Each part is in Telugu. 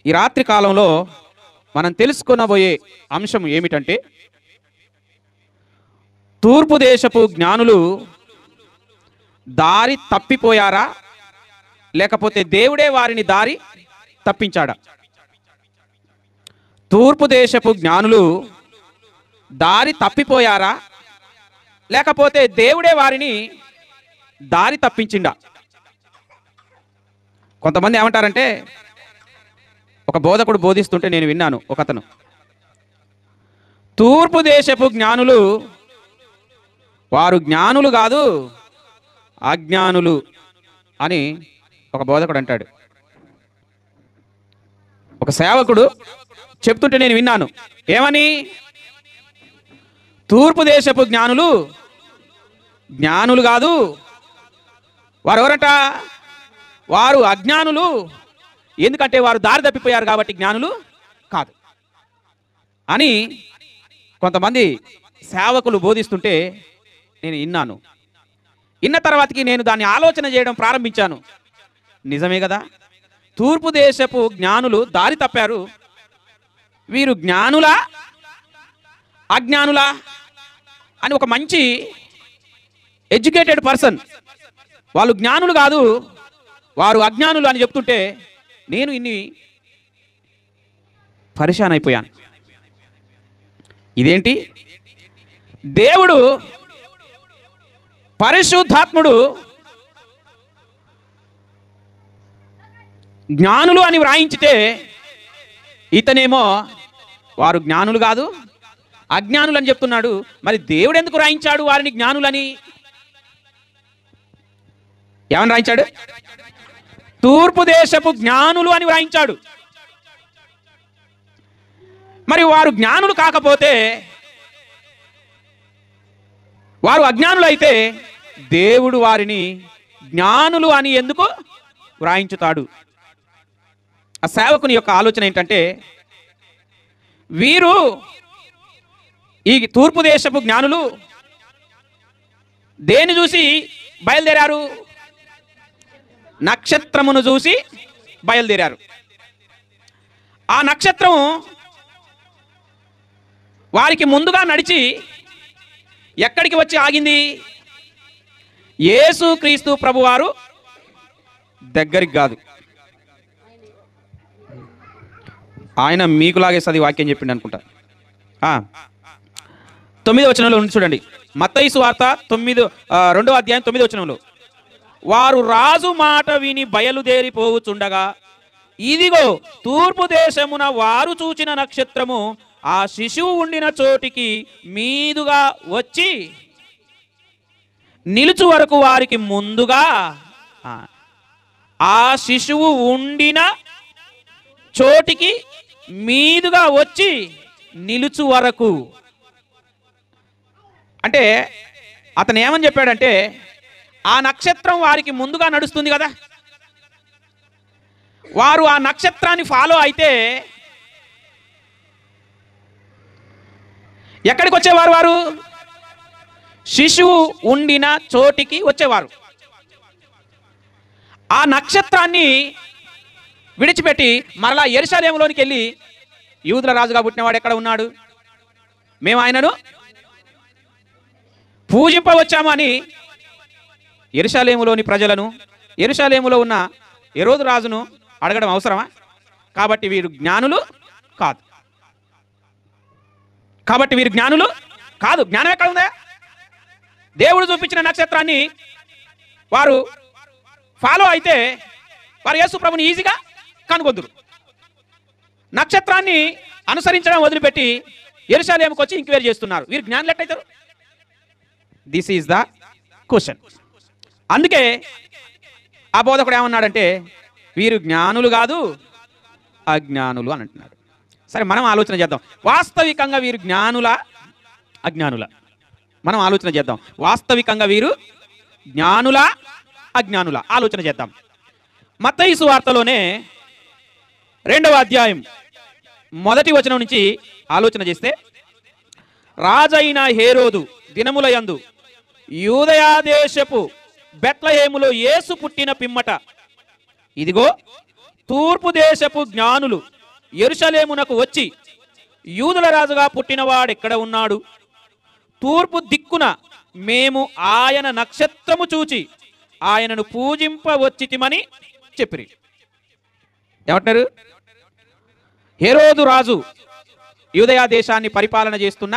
ఈ రాత్రి కాలంలో మనం తెలుసుకొనబోయే అంశం ఏమిటంటే, తూర్పు దేశపు జ్ఞానులు దారి తప్పిపోయారా, లేకపోతే దేవుడే వారిని దారి తప్పించాడా? తూర్పు దేశపు జ్ఞానులు దారి తప్పిపోయారా, లేకపోతే దేవుడే వారిని దారి తప్పించిండా? కొంతమంది ఏమంటారంటే, ఒక బోధకుడు బోధిస్తుంటే నేను విన్నాను, ఒకతను తూర్పు దేశపు జ్ఞానులు వారు జ్ఞానులు కాదు అజ్ఞానులు అని ఒక బోధకుడు అంటాడు. ఒక సేవకుడు చెప్తుంటే నేను విన్నాను. ఏమని? తూర్పు దేశపు జ్ఞానులు జ్ఞానులు కాదు, వారు ఎవరట? వారు అజ్ఞానులు. ఎందుకంటే వారు దారి తప్పిపోయారు కాబట్టి జ్ఞానులు కాదు అని కొంతమంది సేవకులు బోధిస్తుంటే నేను విన్నాను. విన్న తర్వాతకి నేను దాన్ని ఆలోచన చేయడం ప్రారంభించాను. నిజమే కదా, తూర్పు దేశపు జ్ఞానులు దారి తప్పారు. వీరు జ్ఞానులా అజ్ఞానులా అని ఒక మంచి ఎడ్యుకేటెడ్ పర్సన్, వాళ్ళు జ్ఞానులు కాదు వారు అజ్ఞానులు అని చెప్తుంటే నేను ఇన్ని పరిశాన్ అయిపోయాను. ఇదేంటి? దేవుడు పరిశుద్ధాత్ముడు జ్ఞానులు అని వ్రాయించితే ఇతనేమో వారు జ్ఞానులు కాదు అజ్ఞానులు అని చెప్తున్నాడు. మరి దేవుడు ఎందుకు రాయించాడు వారిని జ్ఞానులని? ఏమని రాయించాడు? తూర్పు దేశపు జ్ఞానులు అని వ్రాయించాడు. మరి వారు జ్ఞానులు కాకపోతే, వారు అజ్ఞానులు అయితే దేవుడు వారిని జ్ఞానులు అని ఎందుకు వ్రాయించుతాడు? ఆ సేవకుని యొక్క ఆలోచన ఏంటంటే, వీరు ఈ తూర్పు దేశపు జ్ఞానులు దేన్ని చూసి బయలుదేరారు? నక్షత్రమును చూసి బయలుదేరారు. ఆ నక్షత్రం వారికి ముందుగా నడిచి ఎక్కడికి వచ్చి ఆగింది? యేసుక్రీస్తు ప్రభువారు దగ్గరికి కాదు. ఆయన మీకులాగే చదివి వాక్యం చెప్పిండు అనుకుంటా. 9వ వచనంలో ఉంది చూడండి. మత్తయి సువార్త 2వ అధ్యాయం 9వ వచనంలో, వారు రాజు మాట విని బయలుదేరిపోవుచుండగా ఇదిగో తూర్పు దేశమున వారు చూచిన నక్షత్రము ఆ శిశువు ఉండిన చోటికి మీదుగా వచ్చి నిలుచు వరకు వారికి ముందుగా, ఆ శిశువు ఉండిన చోటికి మీదుగా వచ్చి నిలుచు వరకు అంటే అతను ఏమని చెప్పాడంటే, ఆ నక్షత్రం వారికి ముందుగా నడుస్తుంది కదా, వారు ఆ నక్షత్రాన్ని ఫాలో అయితే ఎక్కడికి వచ్చేవారు? వారు శిశువు ఉండిన చోటికి వచ్చేవారు. ఆ నక్షత్రాన్ని విడిచిపెట్టి మరలా యెరూషలేములోనికి వెళ్ళి, యూదుల రాజుగా పుట్టినవాడు ఎక్కడ ఉన్నాడు, మేము ఆయనను పూజింపవచ్చాము అని యెరూషలేములోని ప్రజలను, యెరూషలేములో ఉన్న హెరోదు రాజును అడగడం అవసరమా? కాబట్టి వీరు జ్ఞానులు కాదు. జ్ఞానం ఎక్కడ ఉందా? దేవుడు చూపించిన నక్షత్రాన్ని వారు ఫాలో అయితే వారు యేసు ప్రభుని ఈజీగా కనుగొందురు. నక్షత్రాన్ని అనుసరించడం వదిలిపెట్టి యెరూషలేముకు వచ్చి ఎంక్వైరీ చేస్తున్నారు. వీరు జ్ఞానులు ఎట్లయితారు? This is the question. అందుకే ఆ బోధకుడు ఏమన్నాడంటే, వీరు జ్ఞానులు కాదు అజ్ఞానులు అని అంటున్నాడు. సరే, మనం ఆలోచన చేద్దాం. వాస్తవికంగా వీరు జ్ఞానులా అజ్ఞానులా? మనం ఆలోచన చేద్దాం. వాస్తవికంగా వీరు జ్ఞానులా అజ్ఞానులా? ఆలోచన చేద్దాం. మత్తయి సువార్తలోనే 2వ అధ్యాయం 1వ వచనం నుంచి ఆలోచన చేస్తే, రాజైన హేరోదు దినముల యందు యూదయా దేశపు బెత్లెహేములో యేసు పుట్టిన పిమ్మట ఇదిగో తూర్పు దేశపు జ్ఞానులు యెరూషలేమునకు వచ్చి, యూదుల రాజుగా పుట్టినవాడెక్కడ ఉన్నాడు? తూర్పు దిక్కున మేము ఆయన నక్షత్రము చూచి ఆయనను పూజింపవచ్చితిమని చెప్పిరి. ఏమంటారు? హేరోదు రాజు యూదయ దేశాన్ని పరిపాలన చేస్తున్న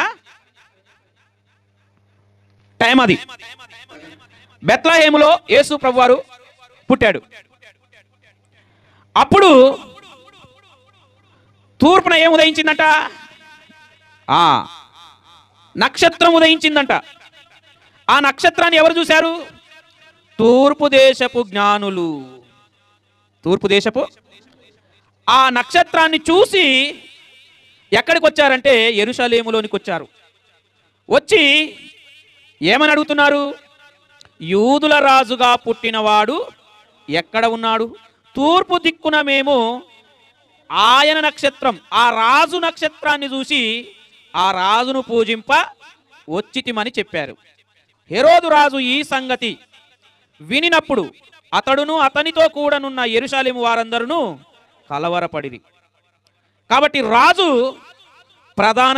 టైం అది. బెత్లెహేములో యేసు ప్రభువారు పుట్టాడు. అప్పుడు తూర్పున ఏం ఉదయించిందంట? నక్షత్రం ఉదయించిందంట. ఆ నక్షత్రాన్ని ఎవరు చూశారు? తూర్పు దేశపు జ్ఞానులు. తూర్పు దేశపు ఆ నక్షత్రాన్ని చూసి ఎక్కడికి వచ్చారంటే యెరూషలేములోనికి వచ్చారు. వచ్చి ఏమని అడుగుతున్నారు? యూదుల రాజుగా పుట్టినవాడు ఎక్కడ ఉన్నాడు? తూర్పు దిక్కున మేము ఆయన నక్షత్రం, ఆ రాజు నక్షత్రాన్ని చూసి ఆ రాజును పూజింప వచ్చితిమని చెప్పారు. హెరోదు రాజు ఈ సంగతి వినినప్పుడు అతడును అతనితో కూడనున్న యెరూషలేము వారందరూ కలవరపడిరి. కాబట్టి రాజు ప్రధాన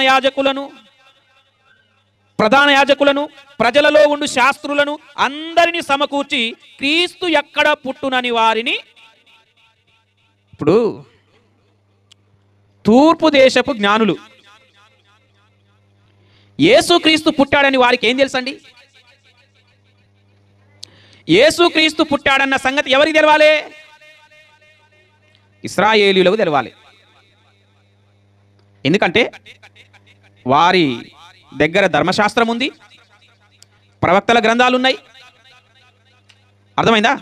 యాజకులను ప్రజలలో ఉండు శాస్త్రులను అందరినీ సమకూర్చి క్రీస్తు ఎక్కడ పుట్టునని వారిని, ఇప్పుడు తూర్పు దేశపు జ్ఞానులు యేసుక్రీస్తు పుట్టాడని వారికి ఏం తెలుసండి? యేసుక్రీస్తు పుట్టాడన్న సంగతి ఎవరికి తెలవాలి? ఇశ్రాయేలీయులకు తెలవాలి. ఎందుకంటే వారి దగ్గర ధర్మశాస్త్రం ఉంది, ప్రవక్తల గ్రంథాలు ఉన్నాయి. అర్థమైందా?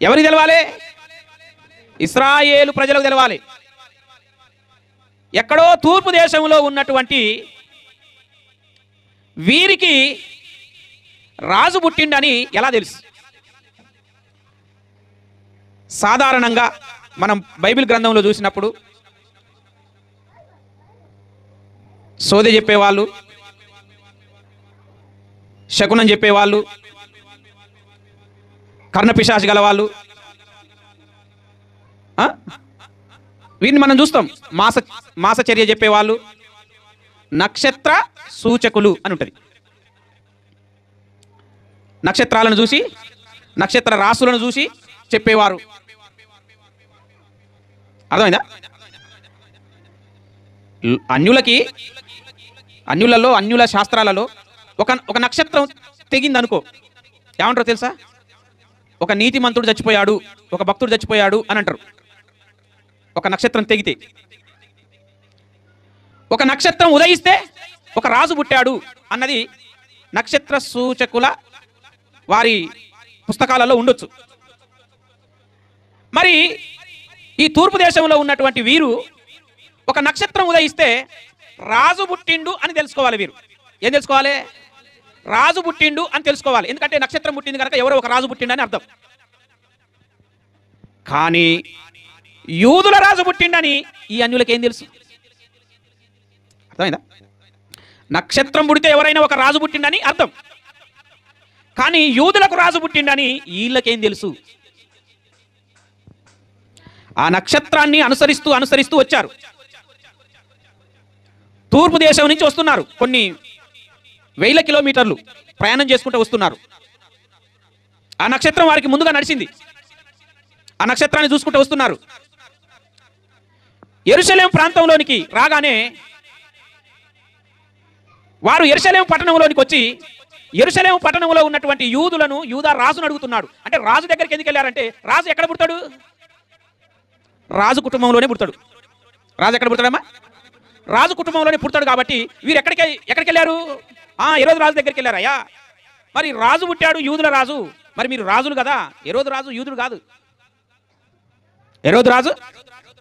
ఎవరికి తెలవాలి? ఇశ్రాయేలు ప్రజలకు తెలవాలి. ఎక్కడో తూర్పు దేశంలో ఉన్నటువంటి వీరికి రాజు పుట్టిండని ఎలా తెలుసు? సాధారణంగా మనం బైబిల్ గ్రంథంలో చూసినప్పుడు సోదె చెప్పేవాళ్ళు, శకునం చెప్పేవాళ్ళు, కర్ణపిశాచి గలవాళ్ళు, వీరిని మనం చూస్తాం. మాసచర్య చెప్పేవాళ్ళు, నక్షత్ర సూచకులు అని ఉంటుంది. నక్షత్రాలను చూసి, నక్షత్ర రాసులను చూసి చెప్పేవారు. అర్థమైందా? అన్యుల శాస్త్రాలలో ఒక నక్షత్రం తెగింది అనుకో, ఏమంటారు తెలుసా? ఒక నీతిమంతుడు చచ్చిపోయాడు, ఒక భక్తుడు చచ్చిపోయాడు అని అంటారు. ఒక నక్షత్రం తెగితే, ఒక నక్షత్రం ఉదయిస్తే ఒక రాజు పుట్టాడు అన్నది నక్షత్ర సూచకుల వారి పుస్తకాలలో ఉండొచ్చు. మరి ఈ తూర్పు దేశంలో ఉన్నటువంటి వీరు ఒక నక్షత్రం ఉదయిస్తే రాజు పుట్టిండు అని తెలుసుకోవాలి. వీరు ఏం తెలుసుకోవాలి? రాజు పుట్టిండు అని తెలుసుకోవాలి. ఎందుకంటే నక్షత్రం పుట్టింది కనుక ఎవరో ఒక రాజు పుట్టిండు అని అర్థం. కానీ యూదుల రాజు పుట్టిండని ఈ అన్యులకు ఏం తెలుసు? అర్థమైందా? నక్షత్రం పుడితే ఎవరైనా ఒక రాజు పుట్టిండని అర్థం. కానీ యూదులకు రాజు పుట్టిండని వీళ్ళకేం తెలుసు? ఆ నక్షత్రాన్ని అనుసరిస్తూ వచ్చారు. తూర్పు దేశం నుంచి వస్తున్నారు. కొన్ని వేల కిలోమీటర్లు ప్రయాణం చేసుకుంటూ వస్తున్నారు. ఆ నక్షత్రం వారికి ముందుగా నడిచింది. ఆ నక్షత్రాన్ని చూసుకుంటూ వస్తున్నారు. యెరూషలేము ప్రాంతంలోనికి రాగానే వారు యెరూషలేము పట్టణంలోనికి వచ్చి యెరూషలేము పట్టణంలో ఉన్నటువంటి యూదా రాజును అడుగుతున్నాడు. అంటే రాజు దగ్గరికి ఎందుకు వెళ్ళారంటే, రాజు ఎక్కడ పుడతాడు? రాజు కుటుంబంలోనే పుడతాడు. రాజు ఎక్కడ పుడతాడమ్మా? రాజు కుటుంబంలోనే పుడతాడు. కాబట్టి వీరు ఎక్కడికి వెళ్ళారు? హెరోదు రాజు దగ్గరికి వెళ్ళారయ్యా. మరి రాజు పుట్టాడు, యూదుల రాజు. మరి మీరు రాజులు కదా. హెరోదు రాజు యూదుడు కాదు. హెరోదు రాజు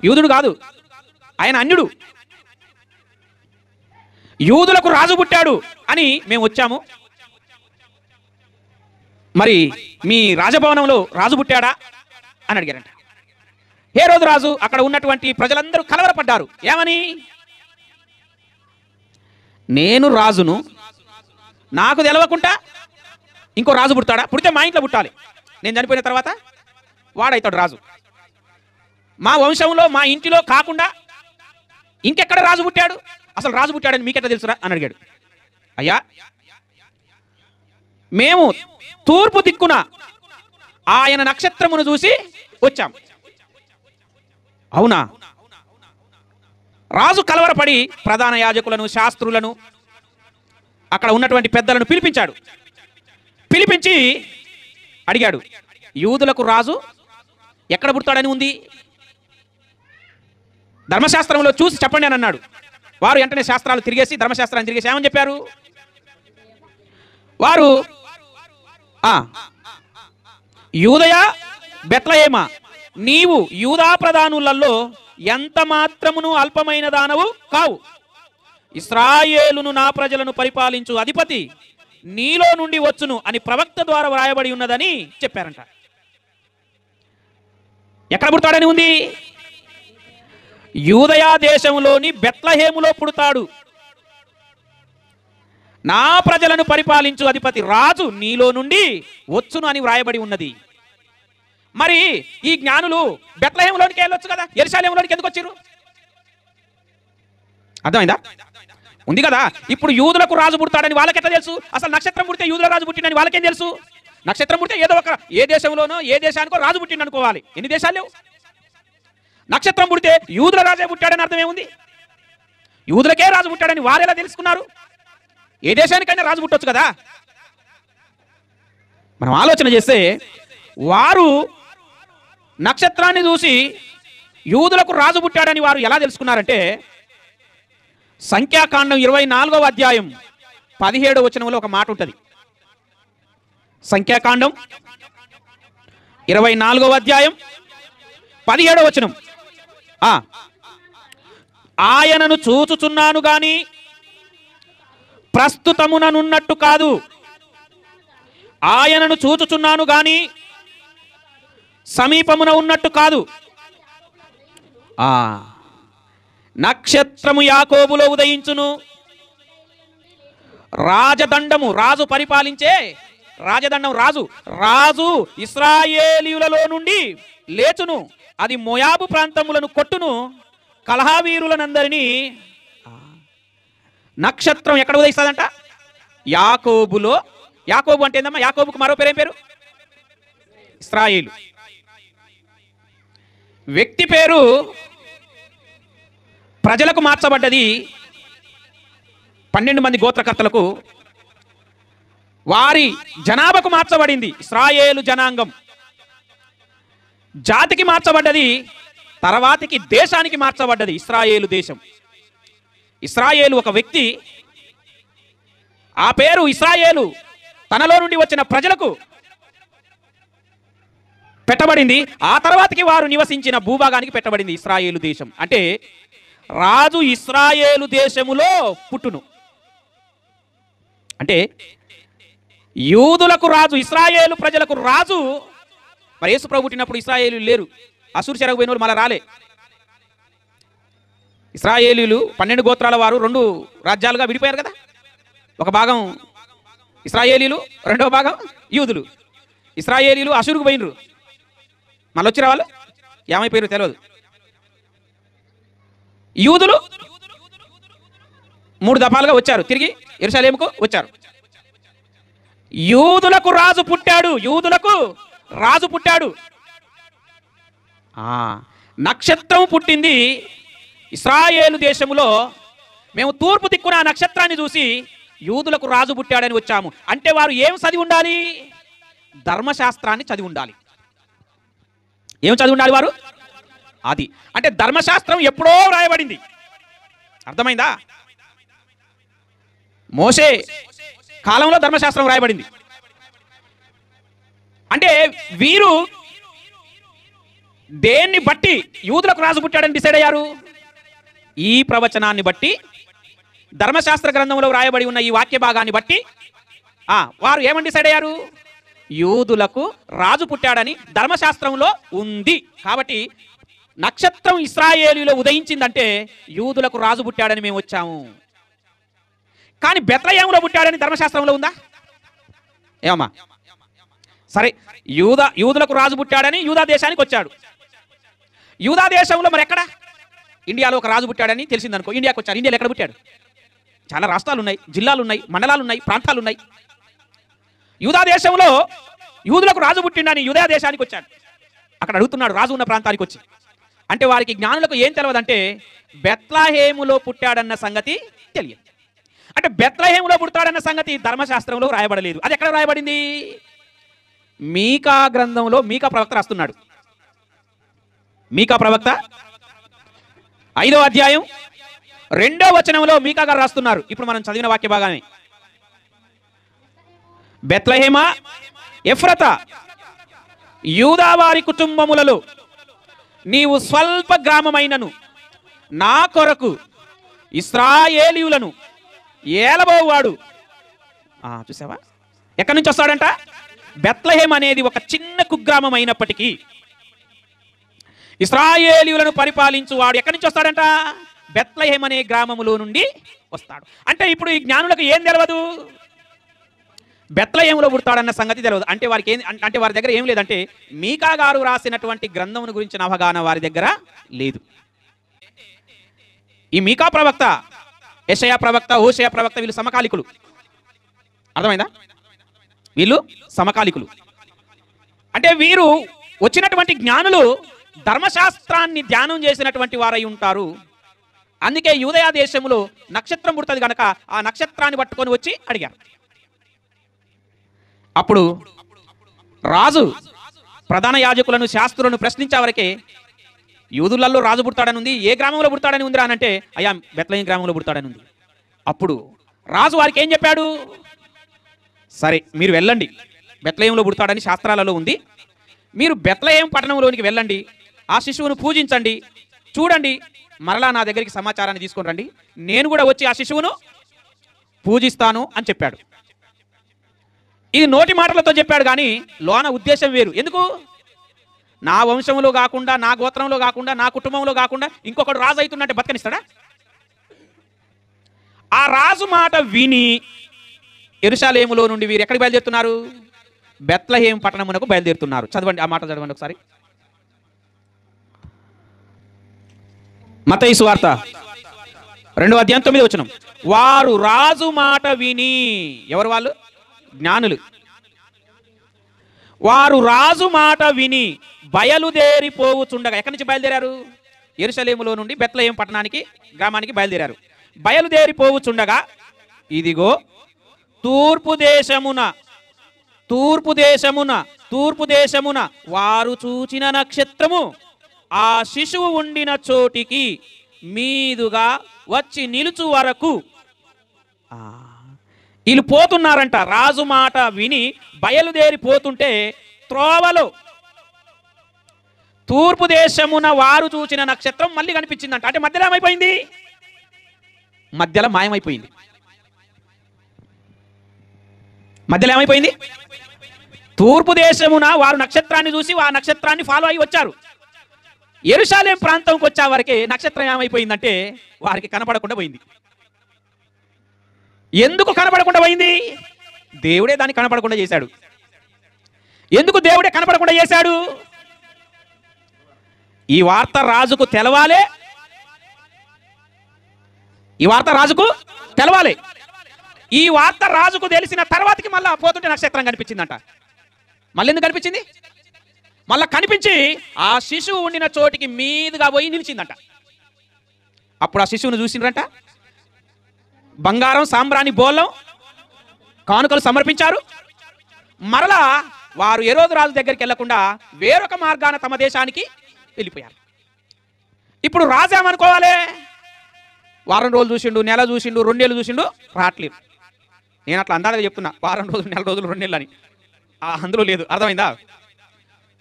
యూదుడు కాదు, ఆయన అన్యుడు. యూదులకు రాజు పుట్టాడు అని మేము వచ్చాము. మరి మీ రాజభవనంలో రాజు పుట్టాడా అని అడిగారంట. హేరోదు రాజు అక్కడ ఉన్నటువంటి ప్రజలందరూ కలవరపడ్డారు. ఏమని? నేను రాజును, నాకు తెలవకుండా ఇంకో రాజు పుడతాడా? పుడితే మా ఇంట్లో పుట్టాలి. నేను చనిపోయిన తర్వాత వాడైతాడు రాజు. మా వంశంలో మా ఇంటిలో కాకుండా ఇంకెక్కడ రాజు పుట్టాడు, అసలు రాజు పుట్టాడని మీకెట్లా తెలుసురా అని అడిగాడు. అయ్యా, మేము తూర్పు దిక్కున ఆయన నక్షత్రమును చూసి వచ్చాం. అవునా? రాజు కలవరపడి ప్రధాన యాజకులను, శాస్త్రులను, అక్కడ ఉన్నటువంటి పెద్దలను పిలిపించాడు. పిలిపించి అడిగాడు, యూదులకు రాజు ఎక్కడ పుడతాడని ఉంది? ధర్మశాస్త్రంలో చూసి చెప్పండి అని అన్నాడు. వారు వెంటనే శాస్త్రాలు తిరిగేసి, ధర్మశాస్త్రాన్ని తిరిగేసి ఏమని చెప్పారు? వారు యూదయ బెత్లహేమ, నీవు యూదా ప్రధానులలో ఎంత మాత్రమును అల్పమైన దానవు కావు. ఇశ్రాయేలును నా ప్రజలను పరిపాలించు అధిపతి నీలో నుండి వచ్చును అని ప్రవక్త ద్వారా వ్రాయబడి ఉన్నదని చెప్పారంట. ఎక్కడ పుడతాడని ఉంది? యూదయా దేశంలోని బెత్లహేములో పుడతాడు. నా ప్రజలను పరిపాలించు అధిపతి రాజు నీలో నుండి వచ్చును అని వ్రాయబడి ఉన్నది. మరి ఈ జ్ఞానులు బెత్లహేములోనికి వెళ్ళొచ్చు కదా, యెరూషలేములోనికి ఎందుకు వచ్చారు? అర్థమైందా? ఉంది కదా. ఇప్పుడు యూదులకు రాజు పుడతాడని వాళ్ళకెట్లా తెలుసు? అసలు నక్షత్రం పుడితే యూదుల రాజు పుట్టిండని వాళ్ళకేం తెలుసు? నక్షత్రం పుడితే ఏదో ఒక ఏ దేశంలోనో ఏ దేశానికో రాజు పుట్టిండు అనుకోవాలి. ఎన్ని దేశాలు లేవు? నక్షత్రం పుడితే యూదుల రాజే పుట్టాడని అర్థం ఏముంది? యూదులకే రాజు పుట్టాడని వారు ఎలా తెలుసుకున్నారు? ఏ దేశానికైనా రాజు పుట్టొచ్చు కదా. మనం ఆలోచన చేస్తే వారు నక్షత్రాన్ని చూసి యూదులకు రాజు పుట్టాడని వారు ఎలా తెలుసుకున్నారంటే, సంఖ్యాకాండం 24వ అధ్యాయం 17వ వచనంలో ఒక మాట ఉంటుంది. సంఖ్యాకాండం 24వ అధ్యాయం 17వ వచనం. ఆయనను చూచుచున్నాను గాని ప్రస్తుతముననున్నట్టు కాదు, ఆయనను చూచుచున్నాను గాని సమీపమున ఉన్నట్టు కాదు. నక్షత్రము యాకోబులో ఉదయించును, రాజదండము, రాజు పరిపాలించే రాజదండం, రాజు ఇశ్రాయేలీయులలో నుండి లేచును, అది మోయాబు ప్రాంతములను కొట్టును, కలహావీరులనందరినీ. నక్షత్రం ఎక్కడ ఉదయిస్తుందంట? యాకోబులో. యాకోబు అంటే ఏందమ్మా? యాకోబుకు మరో పేరేం పేరు? ఇశ్రాయేలు. వ్యక్తి పేరు ప్రజలకు మార్చబడ్డది. 12 మంది గోత్రకర్తలకు వారి జనాభాకు మార్చబడింది ఇశ్రాయేలు జనాంగం. జాతికి మార్చబడ్డది, తర్వాతికి దేశానికి మార్చబడ్డది ఇశ్రాయేలు దేశం. ఇశ్రాయేలు ఒక వ్యక్తి, ఆ పేరు ఇశ్రాయేలు తనలో నుండి వచ్చిన ప్రజలకు పెట్టబడింది. ఆ తర్వాతకి వారు నివసించిన భూభాగానికి పెట్టబడింది ఇశ్రాయేలు దేశం. అంటే రాజు ఇశ్రాయేలు దేశములో పుట్టును. అంటే యూదులకు రాజు, ఇశ్రాయేలు ప్రజలకు రాజు. మరి యేసు ప్రభు పుట్టినప్పుడు ఇశ్రాయేలు లేరు, అసూరు చెరకు పోయిన వాళ్ళు మళ్ళీ రాలే. ఇశ్రాయేలీలు 12 గోత్రాల వారు 2 రాజ్యాలుగా విడిపోయారు కదా. ఒక భాగం ఇశ్రాయేలీలు, రెండవ భాగం యూదులు. ఇశ్రాయేలీలు అసూరుకు పోయినరు, మళ్ళీ వచ్చిన వాళ్ళు ఏమైపోయారు తెలియదు. యూదులు 3 దఫాలుగా వచ్చారు, తిరిగి యెరూషలేముకు వచ్చారు. యూదులకు రాజు పుట్టాడు, యూదులకు రాజు పుట్టాడు. నక్షత్రం పుట్టింది ఇశ్రాయేలు దేశములో. మేము తూర్పు దిక్కున ఆ నక్షత్రాన్ని చూసి యూదులకు రాజు పుట్టాడని వచ్చాము. అంటే వారు ఏం చదివి ఉండాలి? ధర్మశాస్త్రాన్ని చదివి ఉండాలి. ఏం చదివి ఉండాలి వారు? అది అంటే ధర్మశాస్త్రం ఎప్పుడో వ్రాయబడింది. అర్థమైందా? మోషే కాలంలో ధర్మశాస్త్రం వ్రాయబడింది. అంటే వీరు దేన్ని బట్టి యూదులకు రాజు పుట్టాడని డిసైడ్ అయ్యారు? ఈ ప్రవచనాన్ని బట్టి, ధర్మశాస్త్ర గ్రంథంలో వ్రాయబడి ఉన్న ఈ వాక్య భాగాన్ని బట్టి వారు ఏమని డిసైడ్ అయ్యారు? యూదులకు రాజు పుట్టాడని ధర్మశాస్త్రంలో ఉంది. కాబట్టి నక్షత్రం ఇశ్రాయేలులో ఉదయించిందంటే యూదులకు రాజు పుట్టాడని మేము వచ్చాము. కానీ బెత్లెహేములో పుట్టాడని ధర్మశాస్త్రంలో ఉందా? ఏమమ్మా? సరే, యూదులకు రాజు పుట్టాడని యూదా దేశానికి వచ్చాడు. యూదా దేశంలో మరి ఎక్కడ? ఇండియాలో ఒక రాజు పుట్టాడని తెలిసిందనుకో, ఇండియాకి వచ్చారు. ఇండియాలో ఎక్కడ పుట్టాడు? చాలా రాష్ట్రాలు ఉన్నాయి, జిల్లాలు ఉన్నాయి, మండలాలు ఉన్నాయి, ప్రాంతాలు ఉన్నాయి. యూదా దేశంలో యూదులకు రాజు పుట్టిండని యూదా దేశానికి వచ్చాడు. అక్కడ అడుగుతున్నాడు రాజు ఉన్న ప్రాంతానికి వచ్చి. అంటే వారికి జ్ఞానులకు ఏం తెలియదంటే బెత్లహేములో పుట్టాడన్న సంగతి తెలియదు. అంటే బెత్లహేములో పుట్టాడన్న సంగతి ధర్మశాస్త్రంలో రాయబడలేదు. అది ఎక్కడ రాయబడింది? మీకా గ్రంథంలో మీకా ప్రవక్త రాస్తున్నాడు. మీకా ప్రవక్త 5వ అధ్యాయం 2వ వచనంలో మీకా గారు రాస్తున్నారు. ఇప్పుడు మనం చదివిన వాక్య భాగాన్ని. బెత్లహేమ ఎఫ్రతా, యూదా వారి కుటుంబములలో నీవు స్వల్ప గ్రామమైనను నా కొరకు ఇశ్రాయేలీయులను ఏలబోవాడు. చూసావా, ఎక్కడి నుంచి వస్తాడంట? బెత్లహేమ్ అనేది ఒక చిన్న కుగ్రామం అయినప్పటికీ ఇశ్రాయేలీయులను పరిపాలించువాడు ఎక్కడి నుంచి వస్తాడంట? బెత్లహేమ్ అనే గ్రామములో నుండి వస్తాడు. అంటే ఇప్పుడు ఈ జ్ఞానులకు ఏం తెలియదు? బెత్లహేములో పుడతాడన్న సంగతి తెలియదు. అంటే వారికి అంటే వారి దగ్గర ఏం లేదంటే మీకా గారు రాసినటువంటి గ్రంథమును గురించిన అవగాహన వారి దగ్గర లేదు. ఈ మీకా ప్రవక్త, యెషయా ప్రవక్త, హోషేయ ప్రవక్త వీళ్ళు సమకాలికులు. అర్థమైందా? వీళ్ళు సమకాలికులు. అంటే వీరు వచ్చినటువంటి జ్ఞానులు ధర్మశాస్త్రాన్ని ధ్యానం చేసినటువంటి వారై ఉంటారు. అందుకే యూదయ దేశంలో నక్షత్రం పుడుతుంది కనుక ఆ నక్షత్రాన్ని పట్టుకొని వచ్చి అడిగారు. అప్పుడు రాజు ప్రధాన యాజకులను, శాస్త్రులను ప్రశ్నించే వరకే యూదులలో రాజు పుడతాడని ఉంది, ఏ గ్రామంలో పుడతాడని ఉంది అనంటే అయ్యా బెత్లహేమ్ గ్రామంలో పుడతాడని ఉంది. అప్పుడు రాజు వారికి ఏం చెప్పాడు? సరే మీరు వెళ్ళండి, బెత్లహేమ్లో పుడతాడని శాస్త్రాలలో ఉంది, మీరు బెత్లహేమ్ పట్టణంలోనికి వెళ్ళండి, ఆ శిశువును పూజించండి, చూడండి, మరలా నా దగ్గరికి సమాచారాన్ని తీసుకొని రండి, నేను కూడా వచ్చి ఆ శిశువును పూజిస్తాను అని చెప్పాడు. ఇది నోటి మాటలతో చెప్పాడు కానీ లోన ఉద్దేశం వేరు. ఎందుకు? నా వంశంలో కాకుండా, నా గోత్రంలో కాకుండా, నా కుటుంబంలో కాకుండా ఇంకొకడు రాజు అవుతున్నట్టే బతకనిస్తాడా? ఆ రాజు మాట విని యెరూషలేములో నుండి వీరు ఎక్కడికి బయలుదేరుతున్నారు? బెత్లహేమ్ పట్టణమునకు బయలుదేరుతున్నారు. చదవండి, ఆ మాట చదవండి ఒకసారి. మత్తయి సువార్త 2వ అధ్యాయం 9వ వచనం. వారు రాజు మాట విని, ఎవరు వాళ్ళు? జ్ఞానులు. వారు రాజు మాట విని బయలుదేరిపోవుచుండగా, ఎక్కడి నుంచి బయలుదేరారు? యెరూషలేములో నుండి బెత్లహేమ్ పట్టణానికి, గ్రామానికి బయలుదేరారు. బయలుదేరిపోవుచుండగా ఇదిగో తూర్పు దేశమున వారు చూచిన నక్షత్రము ఆ శిశువు ఉండిన చోటికి మీదుగా వచ్చి నిలుచు వరకు. వీళ్ళు పోతున్నారంట. రాజు మాట విని బయలుదేరిపోతుంటే త్రోవలో తూర్పు దేశమున వారు చూచిన నక్షత్రం మళ్ళీ కనిపించిందంట. అంటే మధ్యలో ఏమైపోయింది? మధ్యలో మాయమైపోయింది. మధ్యలో ఏమైపోయింది? తూర్పు దేశమున వారు నక్షత్రాన్ని చూసి ఆ నక్షత్రాన్ని ఫాలో అయ్యి వచ్చారు. యెరూషలేం ప్రాంతంకి వచ్చే వరకే నక్షత్రం ఏమైపోయిందంటే వారికి కనపడకుండా పోయింది. ఎందుకు కనపడకుండా పోయింది? దేవుడే దాన్ని కనపడకుండా చేశాడు. ఎందుకు దేవుడే కనపడకుండా చేశాడు? ఈ వార్త రాజుకు తెలవాలి. ఈ వార్త రాజుకు తెలిసిన తర్వాతకి మళ్ళా పోతుంటే నక్షత్రం కనిపించిందంట. మళ్ళీ ఎందుకు కనిపించింది? మళ్ళా కనిపించి ఆ శిశువు ఉండిన చోటికి మీదుగా పోయి నిలిచిందంట. అప్పుడు ఆ శిశువును చూసిండ్రంట. బంగారం, సాంబ్రాణి, బోళ్ళం, కానుకలు సమర్పించారు. మరలా వారు హెరోదు రాజు దగ్గరికి వెళ్లకుండా వేరొక మార్గాన తమ దేశానికి వెళ్ళిపోయారు. ఇప్పుడు రాజు ఏమనుకోవాలి? వారం రోజులు చూసిండు, నెల చూసిండు, 2 నెలలు చూసిండు, రావట్లేదు. నేను అట్లా అందాలుగా చెప్తున్నా, వారం రోజులు, నెల రోజులు, 2 నెలలు అని. అందులో లేదు. అర్థమైందా?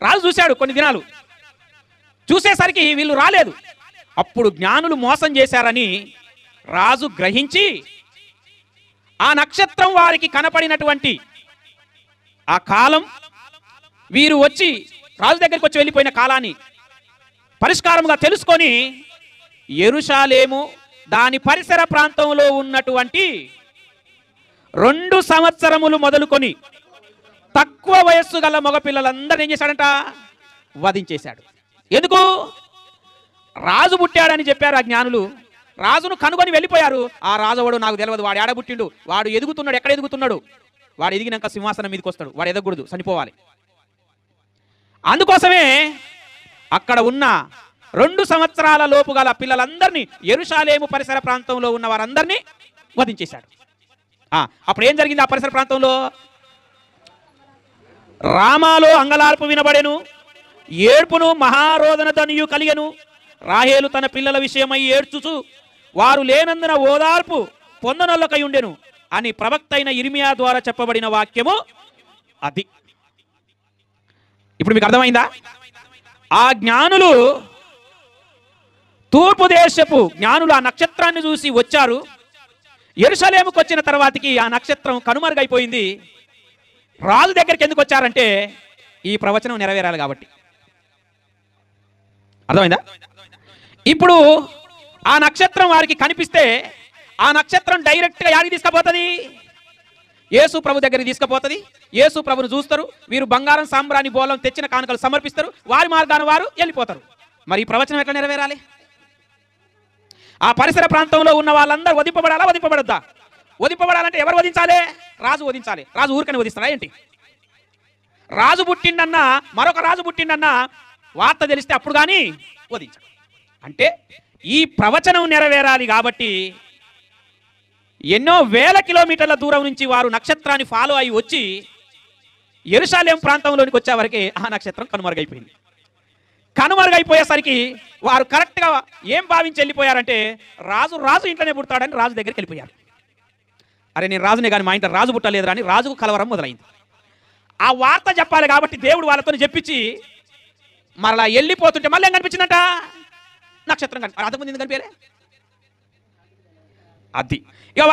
రాజు చూశాడు కొన్ని దినాలు, చూసేసరికి వీళ్ళు రాలేదు. అప్పుడు జ్ఞానులు మోసం చేశారని రాజు గ్రహించి ఆ నక్షత్రం వారికి కనపడినటువంటి ఆ కాలం, వీరు వచ్చి రాజు దగ్గరికి వచ్చి వెళ్ళిపోయిన కాలాన్ని పరిష్కారముగా తెలుసుకొని యెరూషలేము దాని పరిసర ప్రాంతంలో ఉన్నటువంటి 2 సంవత్సరములు మొదలుకొని తక్కువ వయస్సు గల మగపిల్లలందరూ ఏం చేశాడంట? వధించేశాడు. ఎందుకు? రాజు పుట్టాడని చెప్పారు ఆ జ్ఞానులు. రాజును కనుగొని వెళ్ళిపోయారు. ఆ రాజువాడు నాకు తెలియదు, వాడు ఏడ పుట్టిండు, వాడు ఎదుగుతున్నాడు, ఎక్కడ ఎదుగుతున్నాడు, వాడు ఎదిగినాక సింహాసనం మీదకి వస్తాడు, వాడు ఎదగకూడదు, చనిపోవాలి. అందుకోసమే అక్కడ ఉన్న 2 సంవత్సరాల లోపు గల పిల్లలందరినీ, యెరూషలేము పరిసర ప్రాంతంలో ఉన్న వారందరినీ వధించేశాడు. అప్పుడు ఏం జరిగింది? ఆ పరిసర ప్రాంతంలో రామాలో అంగలార్పు వినబడెను, ఏడ్పును మహారోదన ధ్వనియు కలిగెను. రాహేలు తన పిల్లల విషయమై ఏడ్చుచు వారు లేనందున ఓదార్పు పొందనొల్లకై ఉండెను అని ప్రవక్త అయిన ఇర్మియా ద్వారా చెప్పబడిన వాక్యము అది. ఇప్పుడు మీకు అర్థమైందా? ఆ జ్ఞానులు, తూర్పు దేశపు జ్ఞానులు ఆ నక్షత్రాన్ని చూసి వచ్చారు. యెరూషలేముకు వచ్చిన తర్వాతకి ఆ నక్షత్రం కనుమరుగైపోయింది. రాజు దగ్గరికి ఎందుకు వచ్చారంటే ఈ ప్రవచనం నెరవేరాలి కాబట్టి. అర్థమైందా? ఇప్పుడు ఆ నక్షత్రం వారికి కనిపిస్తే ఆ నక్షత్రం డైరెక్ట్గా యాడికి తీసుకుపోతుంది? యేసు ప్రభు దగ్గరికి తీసుకుపోతుంది. యేసు ప్రభుని చూస్తారు. వీరు బంగారం సాంబ్రాణి బోలం తెచ్చిన కానుకలు సమర్పిస్తారు. వారి మార్గాన వారు వెళ్ళిపోతారు. మరి ఈ ప్రవచనం ఎట్లా నెరవేరాలి? ఆ పరిసర ప్రాంతంలో ఉన్న వాళ్ళందరూ వధింపబడాలా, వధింపబడద్దా? వధింపబడాలంటే ఎవరు వధించాలి? రాజు వధించాలి. రాజు ఊరికని వధిస్తారా ఏంటి? రాజు పుట్టిండన్నా, మరొక రాజు పుట్టిండన్నా వార్త తెలిస్తే అప్పుడు కానీ వధించాలి. అంటే ఈ ప్రవచనం నెరవేరాలి కాబట్టి ఎన్నో వేల కిలోమీటర్ల దూరం నుంచి వారు నక్షత్రాన్ని ఫాలో అయ్యి వచ్చి యెరూషలేం ప్రాంతంలోనికి వచ్చేవరకే ఆ నక్షత్రం కనుమరుగైపోయింది. కనుమరుగైపోయేసరికి వారు కరెక్ట్గా ఏం భావించి వెళ్ళిపోయారంటే రాజు ఇంట్లోనే పుడతాడని రాజు దగ్గరికి వెళ్ళిపోయారు. అరే నేను రాజునే కానీ మా ఇంట్లో రాజు పుట్టలేదురా అని రాజుకు కలవరం మొదలైంది. ఆ వార్త చెప్పాలి కాబట్టి దేవుడు వాళ్ళతో చెప్పించి మరలా వెళ్ళిపోతుంటే మళ్ళీ ఏం కనిపించిందంట? నక్షత్రం అంతకుముందు ఎందుకు కనిపించలే? అది ఇక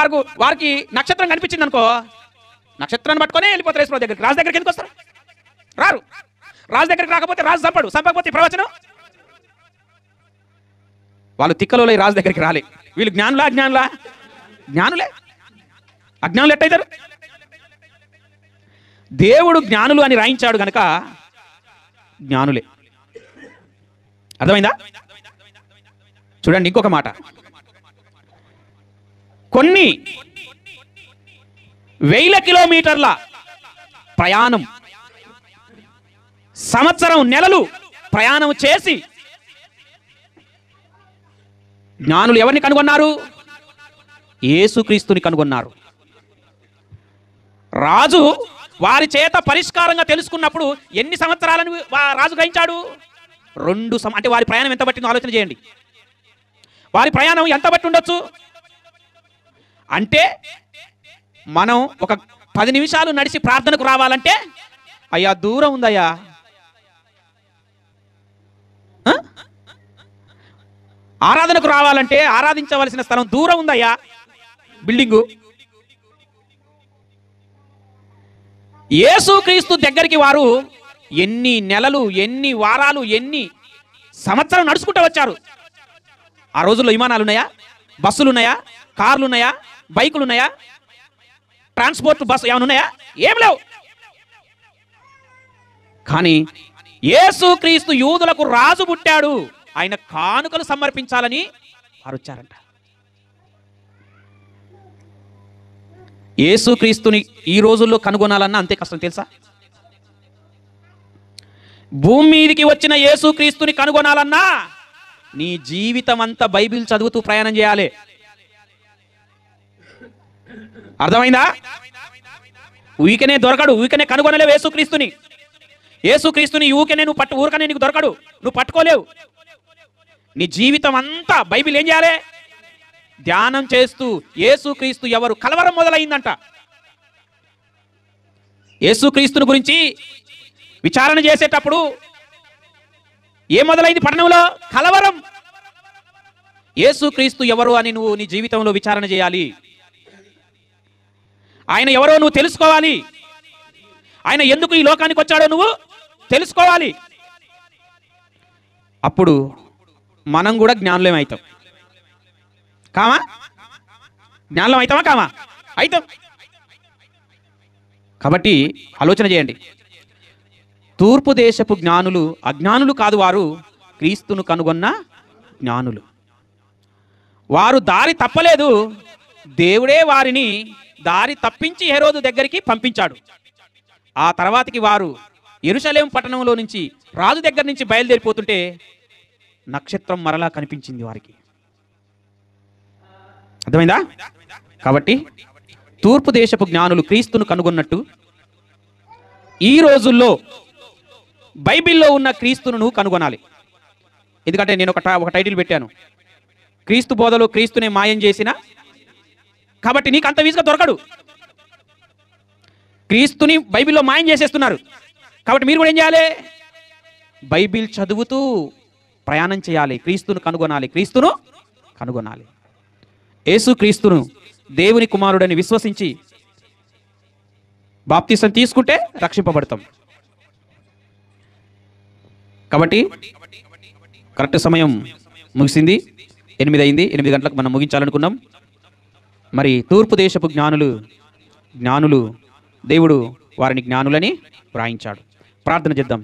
వారికి నక్షత్రం కనిపించింది అనుకో, నక్షత్రాన్ని పట్టుకొని వెళ్ళిపోతారు యేసు దగ్గరికి. రాజు దగ్గరికి ఎందుకు వస్తారు? రారు. రాజు దగ్గరికి రాకపోతే రాజు చంపకపోతే ప్రవచనం. వాళ్ళు తిక్కలో రాజు దగ్గరికి రాలే. వీళ్ళు జ్ఞానులా అజ్ఞానులా? జ్ఞానులే. అజ్ఞానులు ఎట్టయితారు? దేవుడు జ్ఞానులు అని రాయించాడు గనక జ్ఞానులే. అర్థమైందా? చూడండి ఇంకొక మాట. కొన్ని వేల కిలోమీటర్ల ప్రయాణం, సంవత్సరం నెలలు ప్రయాణం చేసి జ్ఞానులు ఎవరిని కనుగొన్నారు? యేసుక్రీస్తుని కనుగొన్నారు. రాజు వారి చేత పరిష్కారంగా తెలుసుకున్నప్పుడు ఎన్ని సంవత్సరాలను రాజు గ్రహించాడు? 2 అంటే వారి ప్రయాణం ఎంత పట్టిందో ఆలోచన చేయండి. వారి ప్రయాణం ఎంత బట్టి ఉండొచ్చు అంటే మనం ఒక 10 నిమిషాలు నడిచి ప్రార్థనకు రావాలంటే అయ్యా దూరం ఉందయ్యా, ఆరాధనకు రావాలంటే ఆరాధించవలసిన స్థలం దూరం ఉందయ్యా, బిల్డింగు. యేసుక్రీస్తు దగ్గరికి వారు ఎన్ని నెలలు, ఎన్ని వారాలు, ఎన్ని సంవత్సరాలు నడుచుకుంటూ వచ్చారు. ఆ రోజుల్లో విమానాలు ఉన్నాయా? బస్సులు ఉన్నాయా? కార్లు ఉన్నాయా? బైకులు ఉన్నాయా? ట్రాన్స్పోర్ట్ బస్సు ఏమైనా ఉన్నాయా? ఏం లేవు. కానీ యేసుక్రీస్తు యూదులకు రాజు పుట్టాడు, ఆయన కానుకలు సమర్పించాలని వారు వచ్చారంట. యేసుక్రీస్తుని ఈ రోజుల్లో కనుగొనాలన్నా అంతే కష్టం తెలుసా? భూమి మీదికి వచ్చిన యేసుక్రీస్తుని కనుగొనాలన్నా నీ జీవితం అంతా బైబిల్ చదువుతూ ప్రయాణం చేయాలి. అర్థమైందా? ఊరికనే దొరకడు, ఊరికనే కనుగొనలేవు యేసుక్రీస్తుని. యేసుక్రీస్తుని ఊరికనే ఊరికనే నీకు దొరకడు, నువ్వు పట్టుకోలేవు. నీ జీవితం అంతా బైబిల్ ఏం చేయాలి? ధ్యానం చేస్తూ యేసుక్రీస్తు ఎవరు కలవరం మొదలైందంట. యేసుక్రీస్తుని గురించి విచారణ చేసేటప్పుడు ఏం మొదలైంది? పట్టణంలో కలవరం. యేసుక్రీస్తు ఎవరు అని నువ్వు నీ జీవితంలో విచారణ చేయాలి. ఆయన ఎవరో నువ్వు తెలుసుకోవాలి. ఆయన ఎందుకు ఈ లోకానికి వచ్చాడో నువ్వు తెలుసుకోవాలి. అప్పుడు మనం కూడా జ్ఞానులం అవుతాం. కామా? జ్ఞానులం అవుతామా? కామా? అవుతాం. కాబట్టి ఆలోచన చేయండి. తూర్పు దేశపు జ్ఞానులు అజ్ఞానులు కాదు, వారు క్రీస్తును కనుగొన్న జ్ఞానులు. వారు దారి తప్పలేదు, దేవుడే వారిని దారి తప్పించి హెరోదు దగ్గరికి పంపించాడు. ఆ తర్వాతకి వారు యెరూషలేము పట్టణంలో నుంచి రాజు దగ్గర నుంచి బయలుదేరిపోతుంటే నక్షత్రం మరలా కనిపించింది వారికి. అర్థమైందా? కాబట్టి తూర్పు దేశపు జ్ఞానులు క్రీస్తును కనుగొన్నట్టు ఈ రోజుల్లో బైబిల్లో ఉన్న క్రీస్తును నువ్వు కనుగొనాలి. ఎందుకంటే నేను ఒక టైటిల్ పెట్టాను, క్రీస్తు బోధలో క్రీస్తునే మాయం చేసిన. కాబట్టి నీకు అంత వీజుగా దొరకడు. క్రీస్తుని బైబిల్లో మాయం చేసేస్తున్నారు. కాబట్టి మీరు కూడా ఏం చేయాలి? బైబిల్ చదువుతూ ప్రయాణం చేయాలి, క్రీస్తును కనుగొనాలి, క్రీస్తును కనుగొనాలి. యేసు క్రీస్తును దేవుని కుమారుడని విశ్వసించి బాప్తిసం తీసుకుంటే రక్షింపబడతాం. కాబట్టి కరెక్ట్ సమయం ముగిసింది, 8 అయింది. 8 గంటలకు మనం ముగించాలనుకున్నాం. మరి తూర్పు దేశపు జ్ఞానులు దేవుడు వారిని జ్ఞానులని వ్రాయించాడు. ప్రార్థన చేద్దాం.